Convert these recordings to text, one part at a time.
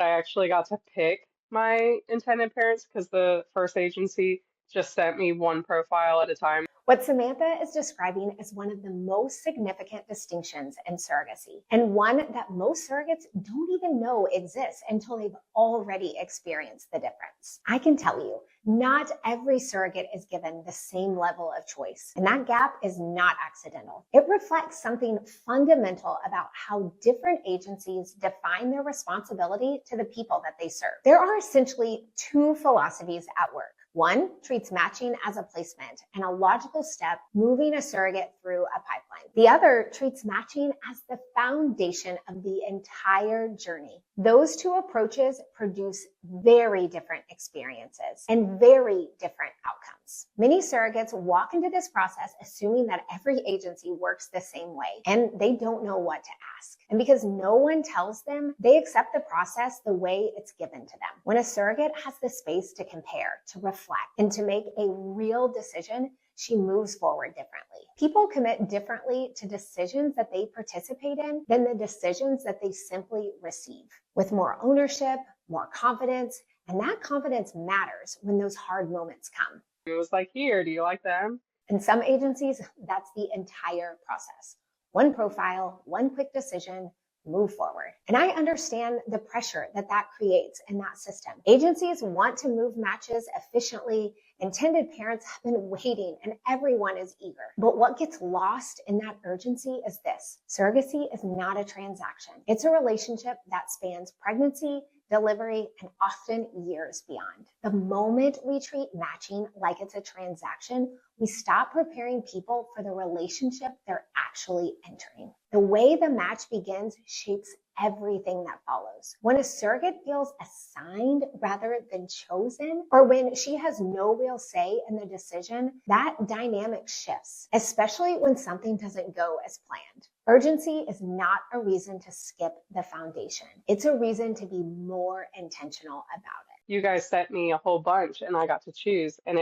I actually got to pick my intended parents because the first agency just sent me one profile at a time. What Samantha is describing is one of the most significant distinctions in surrogacy, and one that most surrogates don't even know exists until they've already experienced the difference. I can tell you, not every surrogate is given the same level of choice, and that gap is not accidental. It reflects something fundamental about how different agencies define their responsibility to the people that they serve. There are essentially two philosophies at work. One treats matching as a placement and a logical step moving a surrogate through a pipeline. The other treats matching as the foundation of the entire journey. Those two approaches produce very different experiences and very different outcomes. Many surrogates walk into this process assuming that every agency works the same way, and they don't know what to ask. And because no one tells them, they accept the process the way it's given to them. When a surrogate has the space to compare, to reflect, and to make a real decision, she moves forward differently. People commit differently to decisions that they participate in than the decisions that they simply receive. With more ownership, more confidence, and that confidence matters when those hard moments come. It was like, here, do you like them? In some agencies, that's the entire process. One profile, one quick decision, move forward. And I understand the pressure that that creates in that system. Agencies want to move matches efficiently. Intended parents have been waiting and everyone is eager. But what gets lost in that urgency is this: surrogacy is not a transaction. It's a relationship that spans pregnancy, delivery, and often years beyond. The moment we treat matching like it's a transaction, we stop preparing people for the relationship they're actually entering. The way the match begins shapes everything that follows. When a surrogate feels assigned rather than chosen, or when she has no real say in the decision, that dynamic shifts, especially when something doesn't go as planned. Urgency is not a reason to skip the foundation. It's a reason to be more intentional about it. You guys sent me a whole bunch and I got to choose, and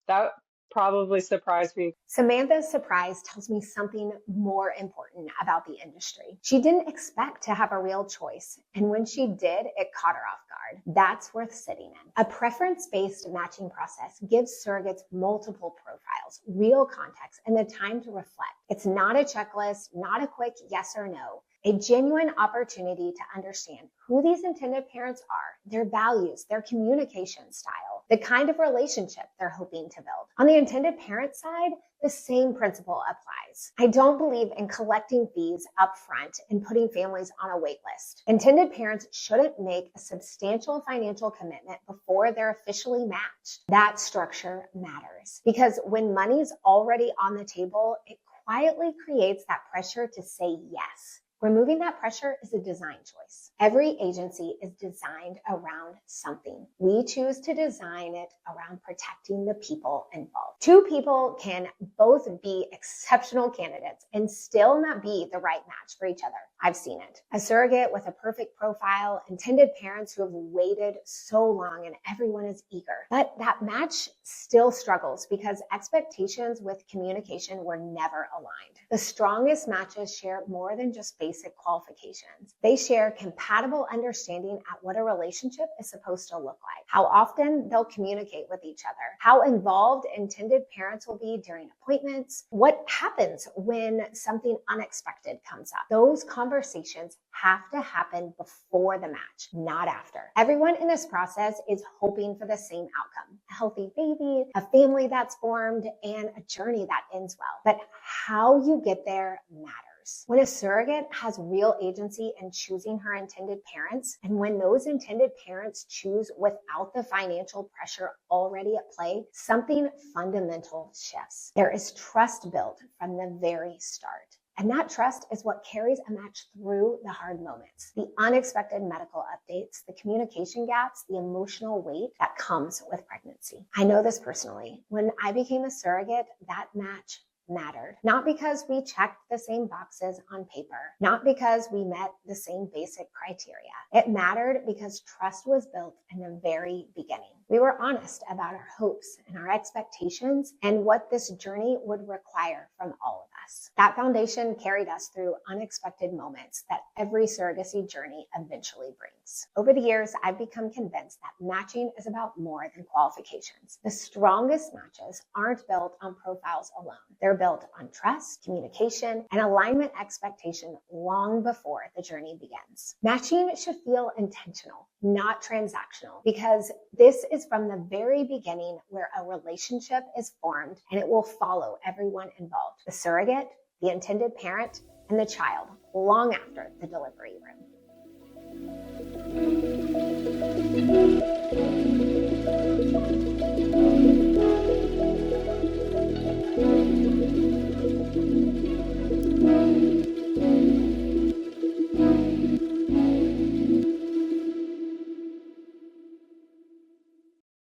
that probably surprised me. Samantha's surprise tells me something more important about the industry. She didn't expect to have a real choice, and when she did, it caught her off guard. That's worth sitting in. A preference-based matching process gives surrogates multiple profiles, real context, and the time to reflect. It's not a checklist, not a quick yes or no. A genuine opportunity to understand who these intended parents are, their values, their communication style, the kind of relationship they're hoping to build. On the intended parent side, the same principle applies. I don't believe in collecting fees up front and putting families on a wait list. Intended parents shouldn't make a substantial financial commitment before they're officially matched. That structure matters because when money's already on the table, it quietly creates that pressure to say yes. Removing that pressure is a design choice. Every agency is designed around something. We choose to design it around protecting the people involved. Two people can both be exceptional candidates and still not be the right match for each other. I've seen it. A surrogate with a perfect profile, intended parents who have waited so long and everyone is eager. But that match still struggles because expectations with communication were never aligned. The strongest matches share more than just basic qualifications. They share compatible understanding at what a relationship is supposed to look like, how often they'll communicate with each other, how involved intended parents will be during appointments, what happens when something unexpected comes up. Those conversations have to happen before the match, not after. Everyone in this process is hoping for the same outcome: a healthy baby, a family that's formed, and a journey that ends well. But how you get there matters. When a surrogate has real agency in choosing her intended parents, and when those intended parents choose without the financial pressure already at play, something fundamental shifts. There is trust built from the very start. And that trust is what carries a match through the hard moments, the unexpected medical updates, the communication gaps, the emotional weight that comes with pregnancy. I know this personally. When I became a surrogate, that match mattered. Not because we checked the same boxes on paper, not because we met the same basic criteria. It mattered because trust was built in the very beginning. We were honest about our hopes and our expectations and what this journey would require from all of us. us. That foundation carried us through unexpected moments that every surrogacy journey eventually brings. Over the years, I've become convinced that matching is about more than qualifications. The strongest matches aren't built on profiles alone. They're built on trust, communication, and alignment expectation long before the journey begins. Matching should feel intentional, not transactional, because this is from the very beginning where a relationship is formed, and it will follow everyone involved: the surrogate, the intended parent, and the child, long after the delivery room.